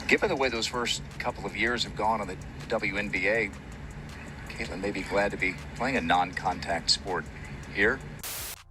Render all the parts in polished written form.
Given the way those first couple of years have gone on the WNBA, Caitlyn may be glad to be playing a non-contact sport here.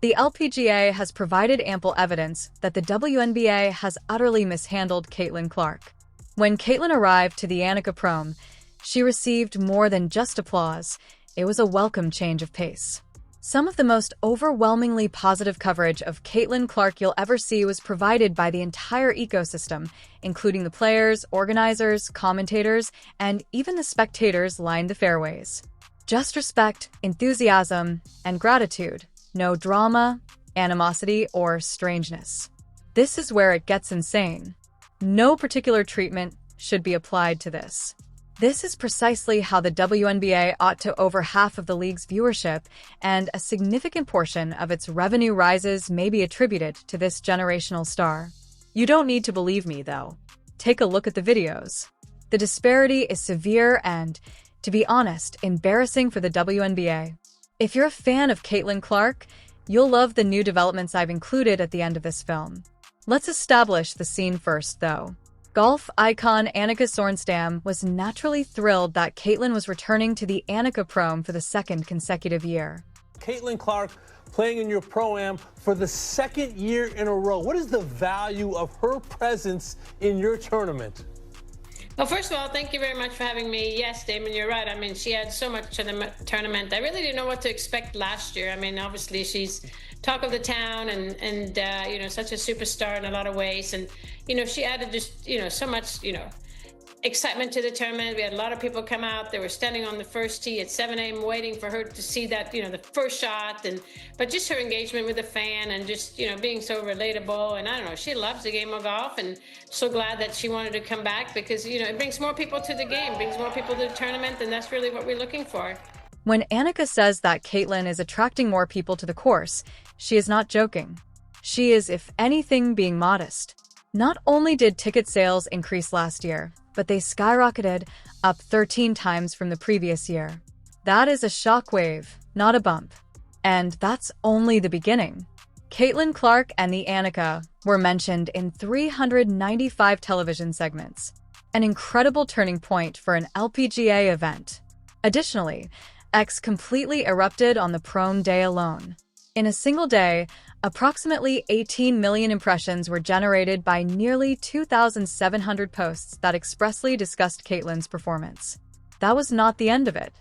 The LPGA has provided ample evidence that the WNBA has utterly mishandled Caitlyn Clark. When Caitlyn arrived to the Annika Prom, she received more than just applause. It was a welcome change of pace. Some of the most overwhelmingly positive coverage of Caitlyn Clark you'll ever see was provided by the entire ecosystem, including the players, organizers, commentators, and even the spectators lined the fairways. Just respect, enthusiasm, and gratitude. No drama, animosity, or strangeness. This is where it gets insane. No particular treatment should be applied to this. This is precisely how the WNBA ought to over half of the league's viewership, and a significant portion of its revenue rises may be attributed to this generational star. You don't need to believe me, though. Take a look at the videos. The disparity is severe and, to be honest, embarrassing for the WNBA. If you're a fan of Caitlyn Clark, you'll love the new developments I've included at the end of this film. Let's establish the scene first, though. Golf icon Annika Sorenstam was naturally thrilled that Caitlyn was returning to the Annika Prom for the second consecutive year. Caitlyn Clark playing in your Pro-Am for the second year in a row. What is the value of her presence in your tournament? Well, first of all, thank you very much for having me. Yes, Damon, you're right. I mean, she had so much to the tournament. I really didn't know what to expect last year. I mean, obviously, she's talk of the town and you know, such a superstar in a lot of ways. And, you know, she added just, you know, so much, you know, excitement to the tournament. We had a lot of people come out. They were standing on the first tee at 7 a.m. waiting for her to see that, you know, the first shot. But just her engagement with the fan and just, you know, being so relatable. And I don't know, she loves the game of golf, and so glad that she wanted to come back because, you know, it brings more people to the game, brings more people to the tournament, and that's really what we're looking for. When Annika says that Caitlyn is attracting more people to the course, she is not joking. She is, if anything, being modest. Not only did ticket sales increase last year, but they skyrocketed, up 13 times from the previous year. That is a shockwave, not a bump. And that's only the beginning. Caitlyn Clark and the Annika were mentioned in 395 television segments, an incredible turning point for an LPGA event. Additionally, X completely erupted on the Prom day alone. In a single day, approximately 18 million impressions were generated by nearly 2,700 posts that expressly discussed Caitlyn's performance. That was not the end of it.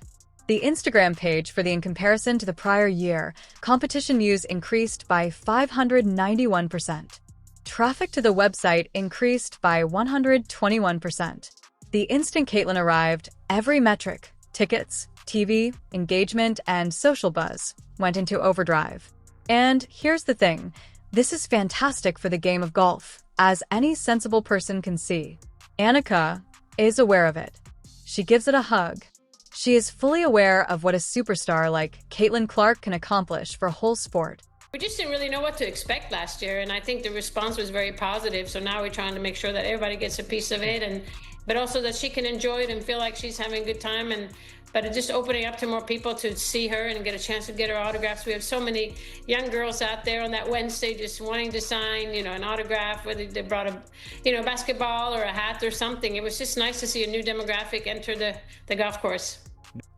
The Instagram page for in comparison to the prior year, competition views increased by 591%. Traffic to the website increased by 121%. The instant Caitlyn arrived, every metric, tickets, TV, engagement, and social buzz, went into overdrive. And here's the thing, this is fantastic for the game of golf, as any sensible person can see. Annika is aware of it. She gives it a hug. She is fully aware of what a superstar like Caitlyn Clark can accomplish for a whole sport. We just didn't really know what to expect last year, and I think the response was very positive. So now we're trying to make sure that everybody gets a piece of it, but also that she can enjoy it and feel like she's having a good time. But it's just opening up to more people to see her and get a chance to get her autographs. We have so many young girls out there on that Wednesday just wanting to sign, you know, an autograph, whether they brought a, you know, basketball or a hat or something. It was just nice to see a new demographic enter the golf course.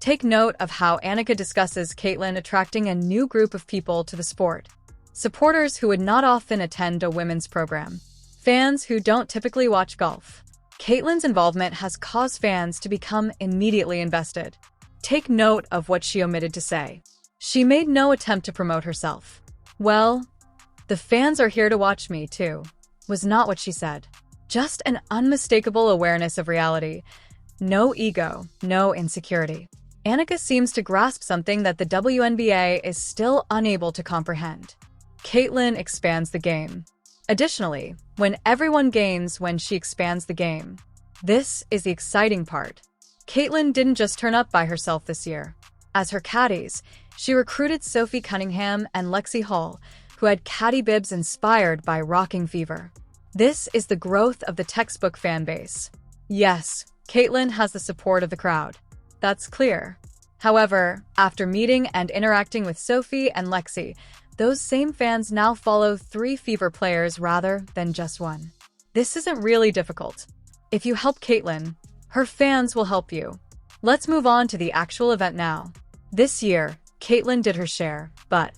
Take note of how Annika discusses Caitlyn attracting a new group of people to the sport. Supporters who would not often attend a women's program. Fans who don't typically watch golf. Caitlyn's involvement has caused fans to become immediately invested. Take note of what she omitted to say. She made no attempt to promote herself. Well, the fans are here to watch me, too, was not what she said. Just an unmistakable awareness of reality. No ego, no insecurity. Annika seems to grasp something that the WNBA is still unable to comprehend. Caitlyn expands the game. Additionally, when everyone gains when she expands the game. This is the exciting part. Caitlyn didn't just turn up by herself this year. As her caddies, she recruited Sophie Cunningham and Lexi Hall, who had caddy bibs inspired by rocking fever. This is the growth of the textbook fan base. Yes, Caitlyn has the support of the crowd. That's clear. However, after meeting and interacting with Sophie and Lexi, those same fans now follow 3 Fever players rather than just one. This isn't really difficult. If you help Caitlyn, her fans will help you. Let's move on to the actual event now. This year, Caitlyn did her share, but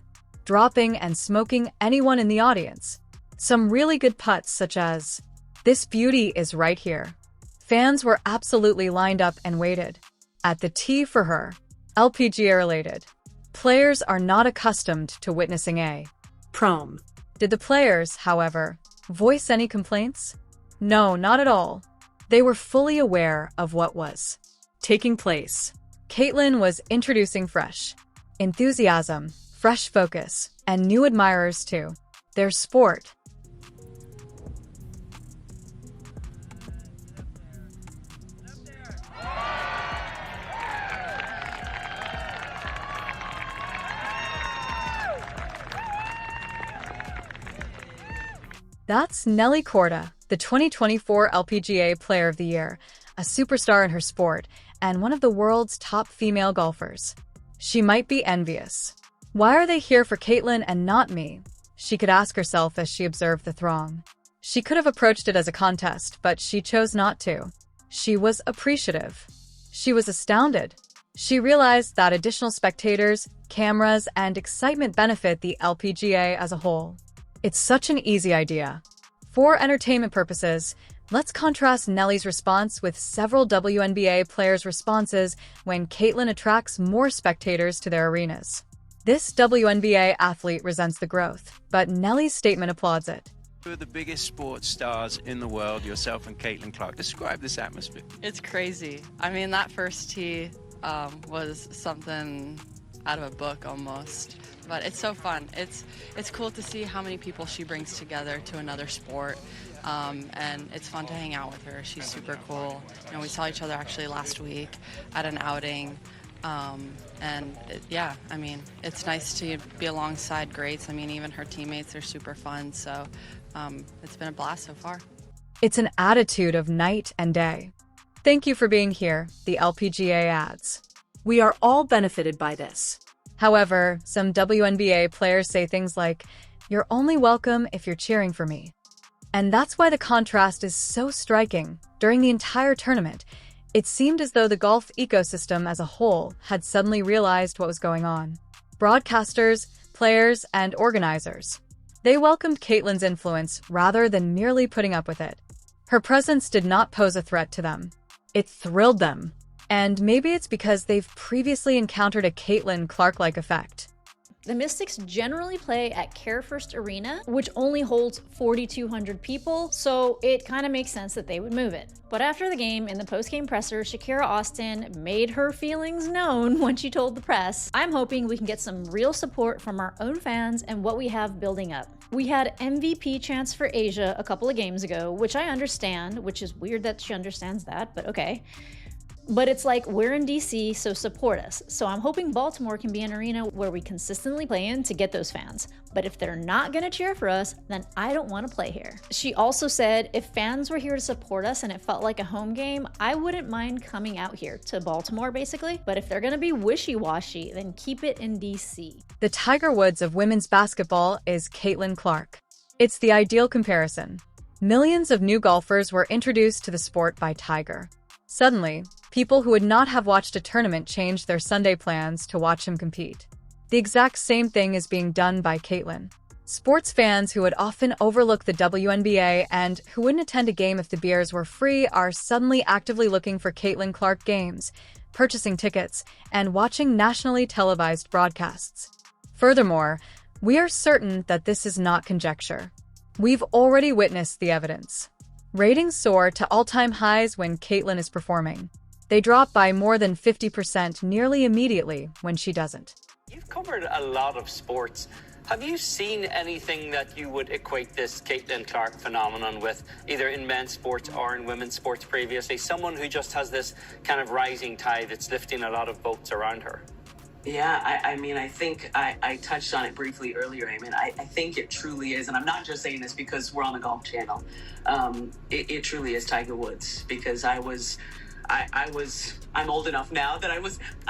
dropping and smoking anyone in the audience. Some really good putts such as, "This beauty is right here." Fans were absolutely lined up and waited at the tee for her. LPGA related. Players are not accustomed to witnessing a prom. Did the players, however, voice any complaints? No, not at all. They were fully aware of what was taking place. Caitlyn was introducing fresh enthusiasm, fresh focus, and new admirers to their sport. That's Nelly Korda, the 2024 LPGA Player of the Year, a superstar in her sport, and one of the world's top female golfers. She might be envious. Why are they here for Caitlyn and not me? She could ask herself as she observed the throng. She could have approached it as a contest, but she chose not to. She was appreciative. She was astounded. She realized that additional spectators, cameras, and excitement benefit the LPGA as a whole. It's such an easy idea. For entertainment purposes, let's contrast Nelly's response with several WNBA players' responses when Caitlyn attracts more spectators to their arenas. This WNBA athlete resents the growth, but Nelly's statement applauds it. Two of the biggest sports stars in the world, yourself and Caitlyn Clark. Describe this atmosphere. It's crazy. I mean, that first tee was something out of a book almost. But it's so fun. It's cool to see how many people she brings together to another sport, and it's fun to hang out with her. She's super cool. You know, we saw each other actually last week at an outing, yeah, I mean, it's nice to be alongside greats. I mean, even her teammates are super fun, so it's been a blast so far. It's an attitude of night and day. Thank you for being here, the LPGA adds. We are all benefited by this. However, some WNBA players say things like, "You're only welcome if you're cheering for me." And that's why the contrast is so striking. During the entire tournament, it seemed as though the golf ecosystem as a whole had suddenly realized what was going on. Broadcasters, players, and organizers. They welcomed Caitlyn's influence rather than merely putting up with it. Her presence did not pose a threat to them. It thrilled them. And maybe it's because they've previously encountered a Caitlyn Clark-like effect. The Mystics generally play at Care First Arena, which only holds 4,200 people, so it kind of makes sense that they would move it. But after the game, in the post-game presser, Shakira Austin made her feelings known when she told the press, "I'm hoping we can get some real support from our own fans and what we have building up. We had MVP chants for Asia a couple of games ago, which I understand, which is weird that she understands that, but okay. But it's like, we're in DC, so support us. So I'm hoping Baltimore can be an arena where we consistently play in to get those fans. But if they're not gonna cheer for us, then I don't wanna play here." She also said, "If fans were here to support us and it felt like a home game, I wouldn't mind coming out here to Baltimore, basically. But if they're gonna be wishy-washy, then keep it in DC." The Tiger Woods of women's basketball is Caitlyn Clark. It's the ideal comparison. Millions of new golfers were introduced to the sport by Tiger. Suddenly, people who would not have watched a tournament changed their Sunday plans to watch him compete. The exact same thing is being done by Caitlyn. Sports fans who would often overlook the WNBA and who wouldn't attend a game if the beers were free are suddenly actively looking for Caitlyn Clark games, purchasing tickets, and watching nationally televised broadcasts. Furthermore, we are certain that this is not conjecture. We've already witnessed the evidence. Ratings soar to all-time highs when Caitlyn is performing. They drop by more than 50% nearly immediately when she doesn't. You've covered a lot of sports. Have you seen anything that you would equate this Caitlyn Clark phenomenon with, either in men's sports or in women's sports previously? Someone who just has this kind of rising tide that's lifting a lot of boats around her. Yeah, I mean, I think I touched on it briefly earlier. I mean, I think it truly is, and I'm not just saying this because we're on the Golf Channel. It truly is Tiger Woods, because I'm old enough now that I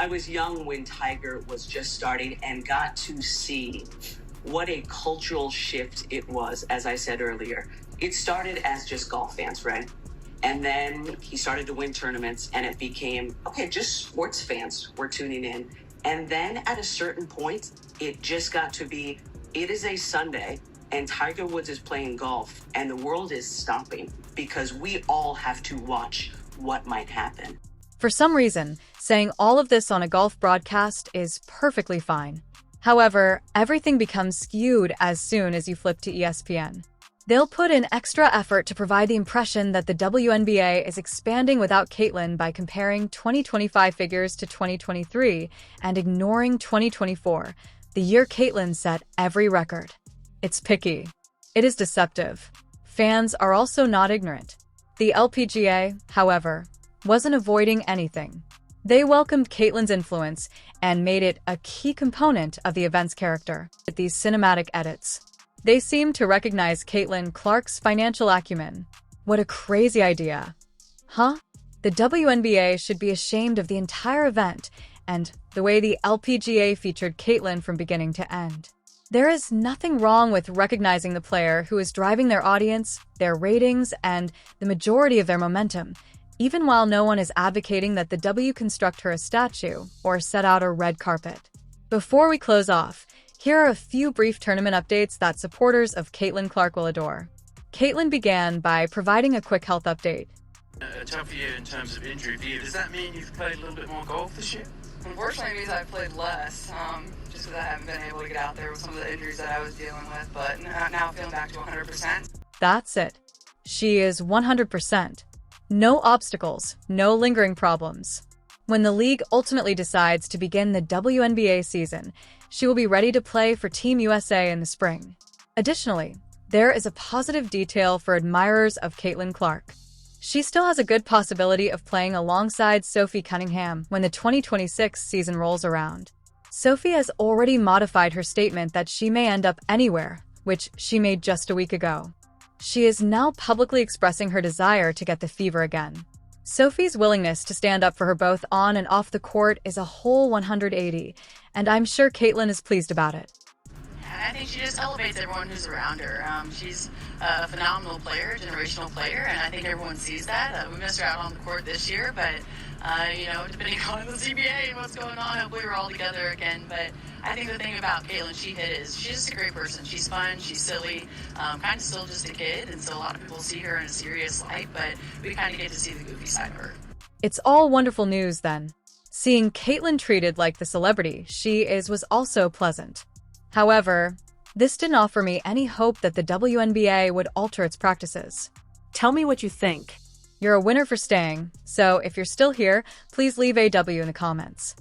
was young when Tiger was just starting and got to see what a cultural shift it was. As I said earlier, it started as just golf fans, right? And then he started to win tournaments, and it became, okay, just sports fans were tuning in. And then at a certain point, it just got to be, it is a Sunday, and Tiger Woods is playing golf, and the world is stopping because we all have to watch what might happen. For some reason, saying all of this on a golf broadcast is perfectly fine. However, everything becomes skewed as soon as you flip to ESPN. They'll put in extra effort to provide the impression that the WNBA is expanding without Caitlyn by comparing 2025 figures to 2023 and ignoring 2024, the year Caitlyn set every record. It's picky. It is deceptive. Fans are also not ignorant. The LPGA, however, wasn't avoiding anything. They welcomed Caitlyn's influence and made it a key component of the event's character. With these cinematic edits, they seem to recognize Caitlyn Clark's financial acumen. What a crazy idea. Huh? The WNBA should be ashamed of the entire event and the way the LPGA featured Caitlyn from beginning to end. There is nothing wrong with recognizing the player who is driving their audience, their ratings, and the majority of their momentum, even while no one is advocating that the W construct her a statue or set out a red carpet. Before we close off, here are a few brief tournament updates that supporters of Caitlyn Clark will adore. Caitlyn began by providing a quick health update. A tough year in terms of injury for you. Does that mean you've played a little bit more golf this year? Unfortunately, it means I've played less, just because I haven't been able to get out there with some of the injuries that I was dealing with, but now feeling back to 100%. That's it. She is 100%. No obstacles, no lingering problems. When the league ultimately decides to begin the WNBA season, she will be ready to play for Team USA in the spring. Additionally, there is a positive detail for admirers of Caitlyn Clark. She still has a good possibility of playing alongside Sophie Cunningham when the 2026 season rolls around. Sophie has already modified her statement that she may end up anywhere, which she made just a week ago. She is now publicly expressing her desire to get the fever again. Sophie's willingness to stand up for her both on and off the court is a whole 180, and I'm sure Caitlyn is pleased about it. I think she just elevates everyone who's around her. She's a phenomenal player, generational player, and I think everyone sees that. We missed her out on the court this year, but, depending on the CBA and what's going on, hopefully we're all together again. But I think the thing about Caitlyn, she's just a great person. She's fun, she's silly, kind of still just a kid, and so a lot of people see her in a serious light, but we kind of get to see the goofy side of her. It's all wonderful news, then. Seeing Caitlyn treated like the celebrity she is was also pleasant. However, this didn't offer me any hope that the WNBA would alter its practices. Tell me what you think. You're a winner for staying, so if you're still here, please leave a W in the comments.